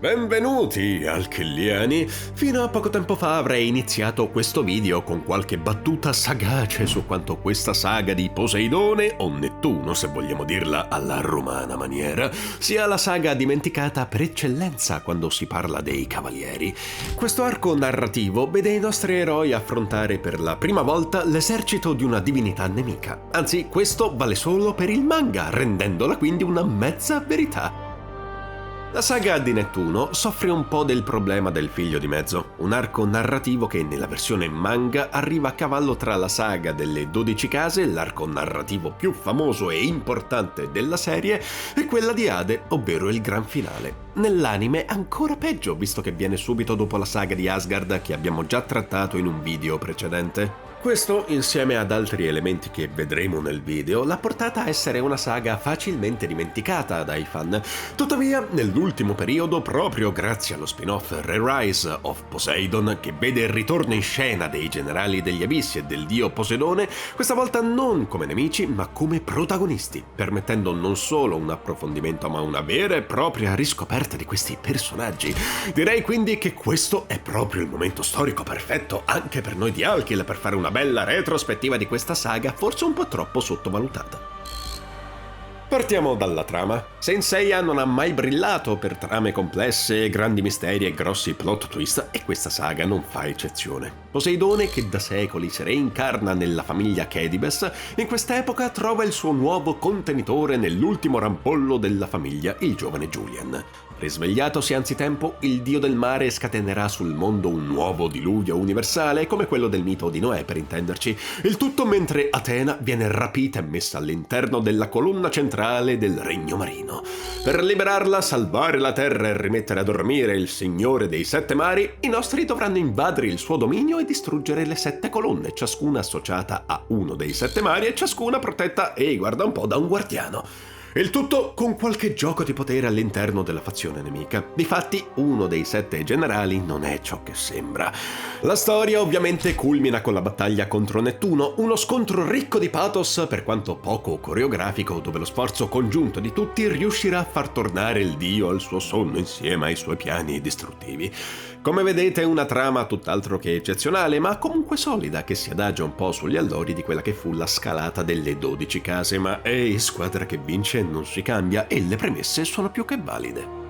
Benvenuti, alchilliani! Fino a poco tempo fa avrei iniziato questo video con qualche battuta sagace su quanto questa saga di Poseidone, o Nettuno se vogliamo dirla alla romana maniera, sia la saga dimenticata per eccellenza quando si parla dei cavalieri. Questo arco narrativo vede i nostri eroi affrontare per la prima volta l'esercito di una divinità nemica. Anzi, questo vale solo per il manga, rendendola quindi una mezza verità. La saga di Nettuno soffre un po' del problema del figlio di mezzo, un arco narrativo che nella versione manga arriva a cavallo tra la saga delle 12 case, l'arco narrativo più famoso e importante della serie, e quella di Ade, ovvero il gran finale. Nell'anime ancora peggio, visto che viene subito dopo la saga di Asgard che abbiamo già trattato in un video precedente. Questo, insieme ad altri elementi che vedremo nel video, l'ha portata a essere una saga facilmente dimenticata dai fan. Tuttavia, nell'ultimo periodo, proprio grazie allo spin-off Re-Rise of Poseidon, che vede il ritorno in scena dei generali degli abissi e del dio Poseidone, questa volta non come nemici, ma come protagonisti, permettendo non solo un approfondimento, ma una vera e propria riscoperta di questi personaggi. Direi quindi che questo è proprio il momento storico perfetto anche per noi di Alkill per fare una bella retrospettiva di questa saga, forse un po' troppo sottovalutata. Partiamo dalla trama. Saint Seiya non ha mai brillato per trame complesse, grandi misteri e grossi plot twist, e questa saga non fa eccezione. Poseidone, che da secoli si reincarna nella famiglia Kedibes, in quest'epoca trova il suo nuovo contenitore nell'ultimo rampollo della famiglia, il giovane Julian. Risvegliatosi anzitempo, il dio del mare scatenerà sul mondo un nuovo diluvio universale, come quello del mito di Noè per intenderci, il tutto mentre Atena viene rapita e messa all'interno della colonna centrale del regno marino. Per liberarla, salvare la terra e rimettere a dormire il signore dei sette mari, i nostri dovranno invadere il suo dominio e distruggere le 7 colonne, ciascuna associata a uno dei 7 mari e ciascuna protetta, e guarda un po', da un guardiano. Il tutto con qualche gioco di potere all'interno della fazione nemica. Difatti, uno dei 7 generali non è ciò che sembra. La storia ovviamente culmina con la battaglia contro Nettuno, uno scontro ricco di pathos per quanto poco coreografico, dove lo sforzo congiunto di tutti riuscirà a far tornare il dio al suo sonno insieme ai suoi piani distruttivi. Come vedete, una trama tutt'altro che eccezionale, ma comunque solida, che si adagia un po' sugli allori di quella che fu la scalata delle 12 case, ma squadra che vince non si cambia, e le premesse sono più che valide.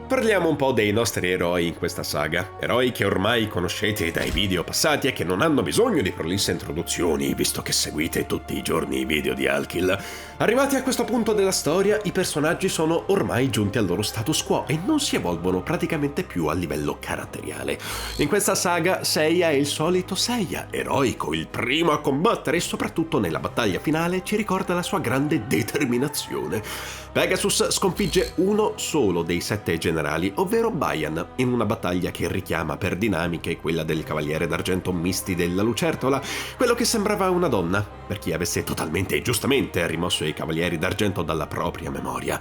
Parliamo un po' dei nostri eroi in questa saga, eroi che ormai conoscete dai video passati e che non hanno bisogno di prolisse introduzioni, visto che seguite tutti i giorni i video di Alkill. Arrivati a questo punto della storia, i personaggi sono ormai giunti al loro status quo e non si evolvono praticamente più a livello caratteriale. In questa saga Seiya è il solito Seiya, eroico, il primo a combattere, e soprattutto nella battaglia finale ci ricorda la sua grande determinazione. Pegasus sconfigge uno solo dei 7 generali, ovvero Bayan, in una battaglia che richiama per dinamiche quella del Cavaliere d'Argento Misti della Lucertola, quello che sembrava una donna, per chi avesse totalmente e giustamente rimosso i Cavalieri d'Argento dalla propria memoria.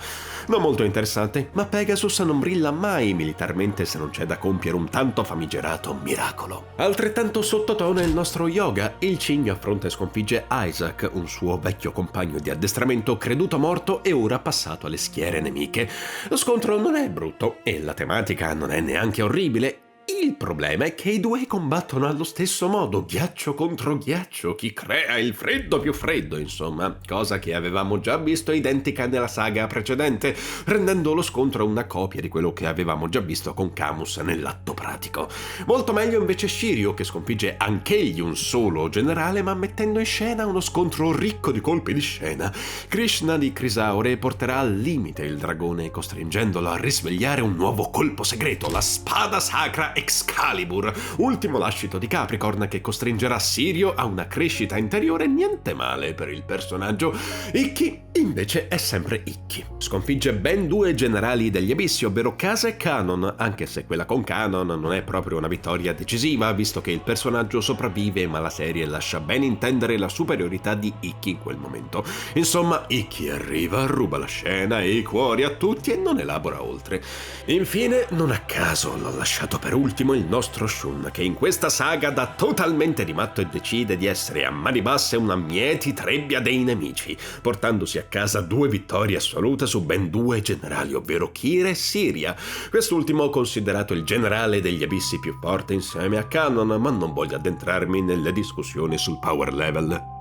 Non molto interessante, ma Pegasus non brilla mai militarmente se non c'è da compiere un tanto famigerato miracolo. Altrettanto sottotono è il nostro Yoga. Il cigno affronta e sconfigge Isaac, un suo vecchio compagno di addestramento creduto morto e ora passato alle schiere nemiche. Lo scontro non è brutto e la tematica non è neanche orribile. Il problema è che i due combattono allo stesso modo, ghiaccio contro ghiaccio, chi crea il freddo più freddo, insomma, cosa che avevamo già visto identica nella saga precedente, rendendo lo scontro una copia di quello che avevamo già visto con Camus nell'atto pratico. Molto meglio invece Shiryu, che sconfigge anch'egli un solo generale, ma mettendo in scena uno scontro ricco di colpi di scena. Krishna di Crisaure porterà al limite il dragone, costringendolo a risvegliare un nuovo colpo segreto, la spada sacra Excalibur, ultimo lascito di Capricorn che costringerà Sirio a una crescita interiore niente male per il personaggio. Ikki invece è sempre Ikki. Sconfigge ben 2 generali degli abissi, ovvero Kasa e Kanon, anche se quella con Kanon non è proprio una vittoria decisiva, visto che il personaggio sopravvive, ma la serie lascia ben intendere la superiorità di Ikki in quel momento. Insomma, Ikki arriva, ruba la scena e i cuori a tutti e non elabora oltre. Infine, non a caso l'ho lasciato per ultimo il nostro Shun, che in questa saga dà totalmente di matto e decide di essere a mani basse una mieti trebbia dei nemici, portandosi a casa 2 vittorie assolute su ben 2 generali, ovvero Kira e Siria. Quest'ultimo considerato il generale degli abissi più forte insieme a Kanon, ma non voglio addentrarmi nelle discussioni sul power level.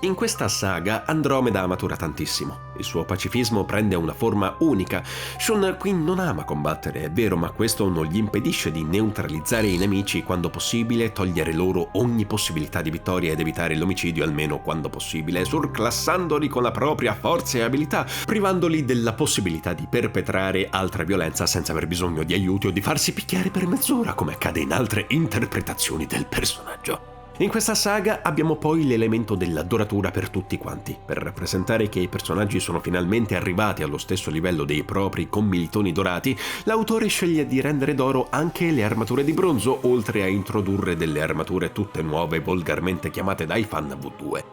In questa saga Andromeda matura tantissimo. Il suo pacifismo prende una forma unica. Shun qui non ama combattere, è vero, ma questo non gli impedisce di neutralizzare i nemici quando possibile, togliere loro ogni possibilità di vittoria ed evitare l'omicidio almeno quando possibile, surclassandoli con la propria forza e abilità, privandoli della possibilità di perpetrare altra violenza senza aver bisogno di aiuti o di farsi picchiare per mezz'ora, come accade in altre interpretazioni del personaggio. In questa saga abbiamo poi l'elemento della doratura per tutti quanti. Per rappresentare che i personaggi sono finalmente arrivati allo stesso livello dei propri commilitoni dorati, l'autore sceglie di rendere d'oro anche le armature di bronzo, oltre a introdurre delle armature tutte nuove volgarmente chiamate dai fan V2.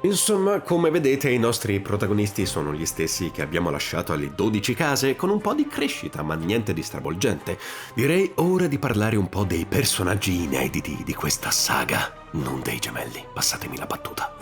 Insomma, come vedete, i nostri protagonisti sono gli stessi che abbiamo lasciato alle 12 case, con un po' di crescita, ma niente di stravolgente. Direi ora di parlare un po' dei personaggi inediti di questa saga, non dei gemelli, passatemi la battuta.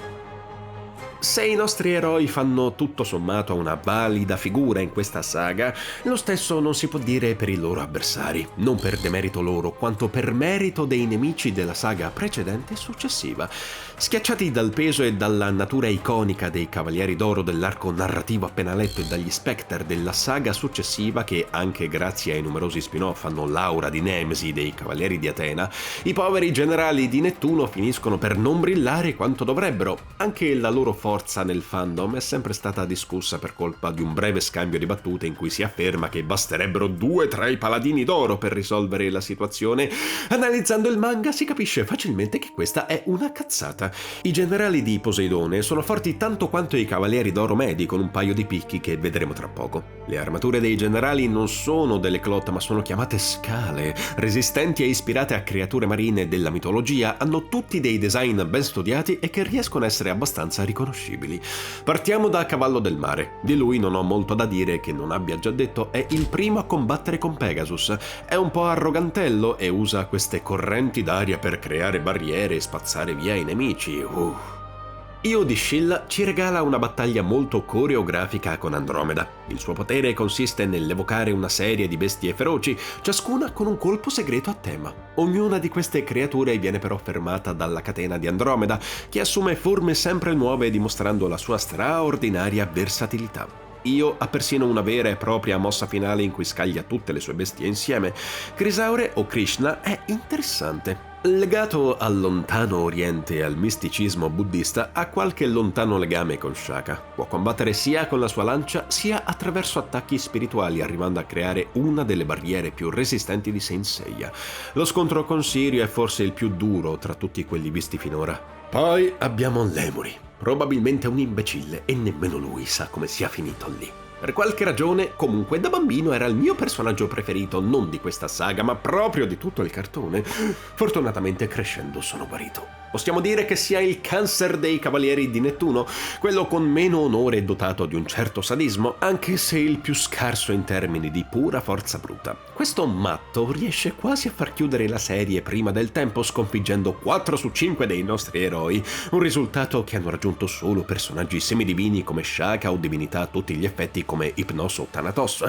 Se i nostri eroi fanno tutto sommato una valida figura in questa saga, lo stesso non si può dire per i loro avversari, non per demerito loro, quanto per merito dei nemici della saga precedente e successiva. Schiacciati dal peso e dalla natura iconica dei Cavalieri d'Oro dell'arco narrativo appena letto e dagli Spectre della saga successiva, che anche grazie ai numerosi spin-off hanno l'aura di nemesi dei Cavalieri di Atena, i poveri generali di Nettuno finiscono per non brillare quanto dovrebbero. Anche la loro forza nel fandom è sempre stata discussa per colpa di un breve scambio di battute in cui si afferma che basterebbero 2 tra i paladini d'oro per risolvere la situazione. Analizzando il manga si capisce facilmente che questa è una cazzata. I generali di Poseidone sono forti tanto quanto i cavalieri d'oro medi, con un paio di picchi che vedremo tra poco. Le armature dei generali non sono delle clotte, ma sono chiamate scale, resistenti e ispirate a creature marine della mitologia, hanno tutti dei design ben studiati e che riescono a essere abbastanza riconoscibili. Partiamo da Cavallo del Mare. Di lui non ho molto da dire che non abbia già detto, è il primo a combattere con Pegasus. È un po' arrogantello e usa queste correnti d'aria per creare barriere e spazzare via i nemici. Io di Scilla ci regala una battaglia molto coreografica con Andromeda. Il suo potere consiste nell'evocare una serie di bestie feroci, ciascuna con un colpo segreto a tema. Ognuna di queste creature viene però fermata dalla catena di Andromeda, che assume forme sempre nuove dimostrando la sua straordinaria versatilità. Io ha persino una vera e propria mossa finale in cui scaglia tutte le sue bestie insieme. Crisaure o Krishna è interessante. Legato al lontano oriente e al misticismo buddista, ha qualche lontano legame con Shaka. Può combattere sia con la sua lancia sia attraverso attacchi spirituali, arrivando a creare una delle barriere più resistenti di Saint Seiya. Lo scontro con Sirio è forse il più duro tra tutti quelli visti finora. Poi abbiamo Lemuri, probabilmente un imbecille e nemmeno lui sa come sia finito lì. Per qualche ragione, comunque, da bambino era il mio personaggio preferito, non di questa saga, ma proprio di tutto il cartone. Fortunatamente crescendo sono guarito. Possiamo dire che sia il cancer dei Cavalieri di Nettuno, quello con meno onore e dotato di un certo sadismo, anche se il più scarso in termini di pura forza bruta. Questo matto riesce quasi a far chiudere la serie prima del tempo, sconfiggendo 4 su 5 dei nostri eroi, un risultato che hanno raggiunto solo personaggi semidivini come Shaka o divinità a tutti gli effetti come Hypnos o Thanatos.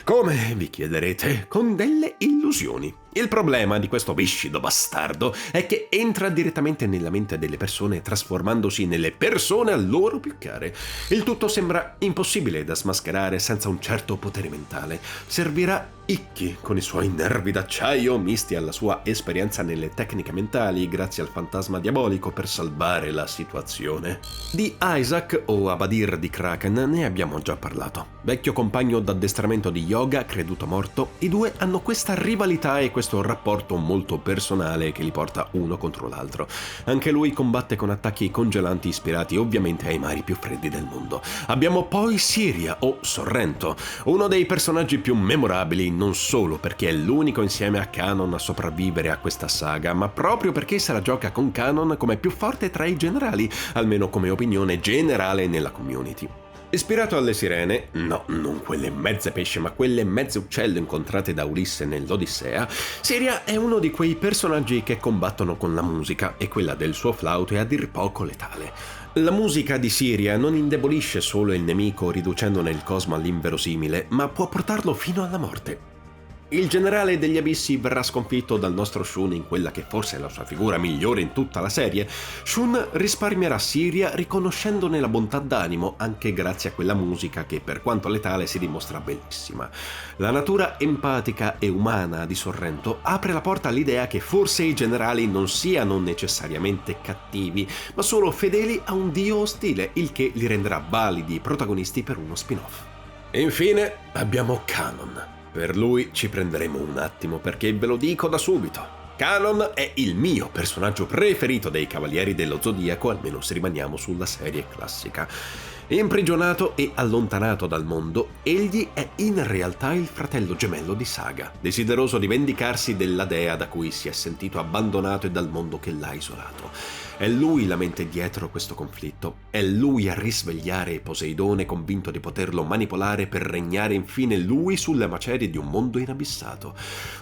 Come, vi chiederete? Con delle illusioni. Il problema di questo viscido bastardo è che entra direttamente nella mente delle persone, trasformandosi nelle persone a loro più care. Il tutto sembra impossibile da smascherare senza un certo potere mentale. Servirà Ikki, con i suoi nervi d'acciaio misti alla sua esperienza nelle tecniche mentali, grazie al fantasma diabolico, per salvare la situazione. Di Isaac, o Abadir di Kraken, ne abbiamo già parlato. Vecchio compagno d'addestramento di yoga, creduto morto, i due hanno questa rivalità e questo rapporto molto personale che li porta uno contro l'altro. Anche lui combatte con attacchi congelanti ispirati ovviamente ai mari più freddi del mondo. Abbiamo poi Siria, o Sorrento, uno dei personaggi più memorabili, non solo perché è l'unico insieme a Kanon a sopravvivere a questa saga, ma proprio perché se la gioca con Kanon come più forte tra i generali, almeno come opinione generale nella community. Ispirato alle sirene, no, non quelle mezze pesce, ma quelle mezze uccello incontrate da Ulisse nell'Odissea, Siria è uno di quei personaggi che combattono con la musica e quella del suo flauto è a dir poco letale. La musica di Siria non indebolisce solo il nemico riducendone il cosmo all'inverosimile, ma può portarlo fino alla morte. Il generale degli abissi verrà sconfitto dal nostro Shun in quella che forse è la sua figura migliore in tutta la serie. Shun risparmierà Siria riconoscendone la bontà d'animo anche grazie a quella musica che per quanto letale si dimostra bellissima. La natura empatica e umana di Sorrento apre la porta all'idea che forse i generali non siano necessariamente cattivi, ma solo fedeli a un dio ostile, il che li renderà validi protagonisti per uno spin-off. E infine abbiamo Kanon. Per lui ci prenderemo un attimo perché ve lo dico da subito. Kanon è il mio personaggio preferito dei Cavalieri dello Zodiaco, almeno se rimaniamo sulla serie classica. Imprigionato e allontanato dal mondo, egli è in realtà il fratello gemello di Saga, desideroso di vendicarsi della dea da cui si è sentito abbandonato e dal mondo che l'ha isolato. È lui la mente dietro questo conflitto, è lui a risvegliare Poseidone convinto di poterlo manipolare per regnare infine lui sulle macerie di un mondo inabissato.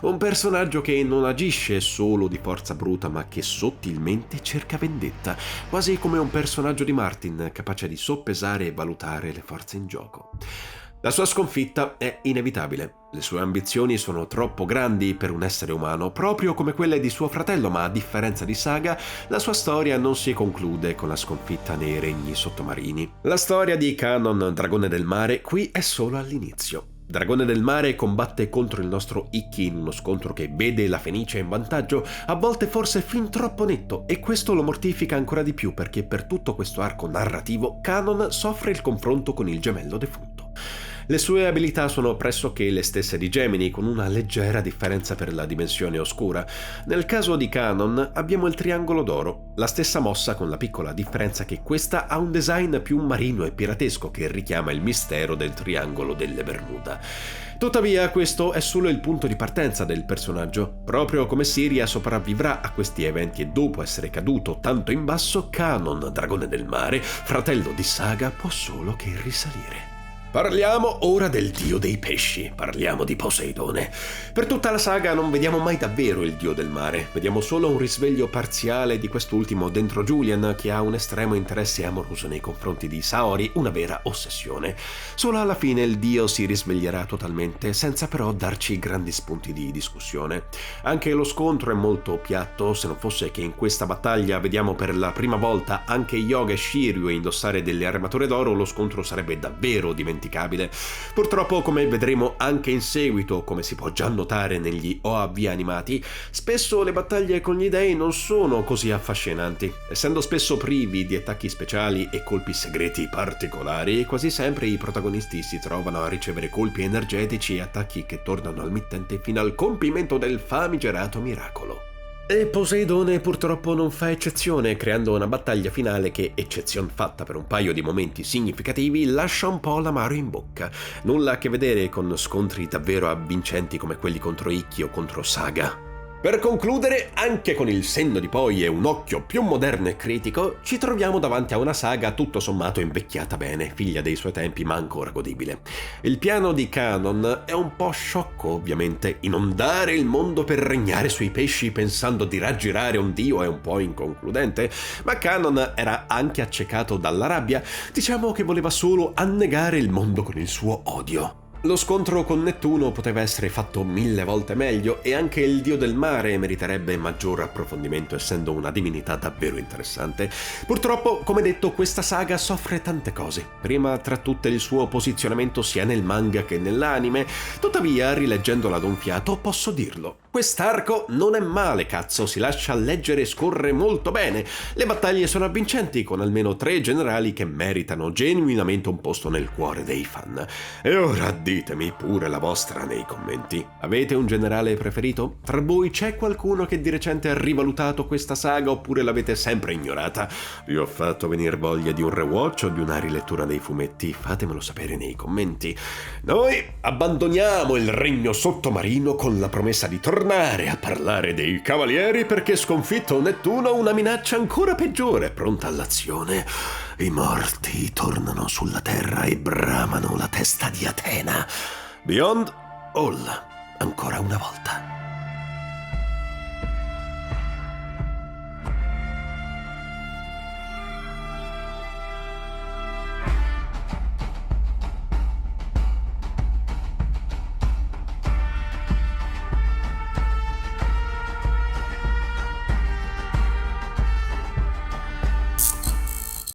Un personaggio che non agisce solo di forza bruta ma che sottilmente cerca vendetta, quasi come un personaggio di Martin capace di soppesare e valutare le forze in gioco. La sua sconfitta è inevitabile. Le sue ambizioni sono troppo grandi per un essere umano, proprio come quelle di suo fratello, ma a differenza di Saga, la sua storia non si conclude con la sconfitta nei regni sottomarini. La storia di Kanon, Dragone del Mare, qui è solo all'inizio. Dragone del Mare combatte contro il nostro Ikki in uno scontro che vede la Fenice in vantaggio, a volte forse fin troppo netto, e questo lo mortifica ancora di più perché per tutto questo arco narrativo Kanon soffre il confronto con il gemello defunto. Le sue abilità sono pressoché le stesse di Gemini, con una leggera differenza per la dimensione oscura. Nel caso di Kanon abbiamo il triangolo d'oro, la stessa mossa con la piccola differenza che questa ha un design più marino e piratesco che richiama il mistero del triangolo delle Bermuda. Tuttavia questo è solo il punto di partenza del personaggio. Proprio come Siria sopravvivrà a questi eventi e dopo essere caduto tanto in basso, Kanon, Dragone del Mare, fratello di Saga, può solo che risalire. Parliamo ora del dio dei pesci, parliamo di Poseidone. Per tutta la saga non vediamo mai davvero il dio del mare, vediamo solo un risveglio parziale di quest'ultimo dentro Julian, che ha un estremo interesse amoroso nei confronti di Saori, una vera ossessione. Solo alla fine il dio si risveglierà totalmente, senza però darci grandi spunti di discussione. Anche lo scontro è molto piatto, se non fosse che in questa battaglia vediamo per la prima volta anche Yoga e Shiryu indossare delle armature d'oro, lo scontro sarebbe davvero dimenticabile. Purtroppo, come vedremo anche in seguito, come si può già notare negli OAV animati, spesso le battaglie con gli dei non sono così affascinanti. Essendo spesso privi di attacchi speciali e colpi segreti particolari, quasi sempre i protagonisti si trovano a ricevere colpi energetici e attacchi che tornano al mittente fino al compimento del famigerato miracolo. E Poseidone purtroppo non fa eccezione, creando una battaglia finale che, eccezion fatta per un paio di momenti significativi, lascia un po' l'amaro in bocca. Nulla a che vedere con scontri davvero avvincenti come quelli contro Ikki o contro Saga. Per concludere, anche con il senno di poi e un occhio più moderno e critico, ci troviamo davanti a una saga tutto sommato invecchiata bene, figlia dei suoi tempi ma ancora godibile. Il piano di Kanon è un po' sciocco, ovviamente. Inondare il mondo per regnare sui pesci pensando di raggirare un dio è un po' inconcludente, ma Kanon era anche accecato dalla rabbia. Diciamo che voleva solo annegare il mondo con il suo odio. Lo scontro con Nettuno poteva essere fatto 1000 volte meglio e anche il dio del mare meriterebbe maggior approfondimento, essendo una divinità davvero interessante. Purtroppo, come detto, questa saga soffre tante cose. Prima tra tutte il suo posizionamento sia nel manga che nell'anime. Tuttavia, rileggendola d'un fiato, posso dirlo. Quest'arco non è male, cazzo, si lascia leggere e scorre molto bene. Le battaglie sono avvincenti, con almeno 3 generali che meritano genuinamente un posto nel cuore dei fan. E ora ditemi pure la vostra nei commenti. Avete un generale preferito? Tra voi c'è qualcuno che di recente ha rivalutato questa saga oppure l'avete sempre ignorata? Vi ho fatto venire voglia di un rewatch o di una rilettura dei fumetti? Fatemelo sapere nei commenti. Noi abbandoniamo il regno sottomarino con la promessa di tornare a parlare dei cavalieri, perché sconfitto Nettuno una minaccia ancora peggiore pronta all'azione. I morti tornano sulla terra e bramano la testa di Atena. Beyond All, ancora una volta.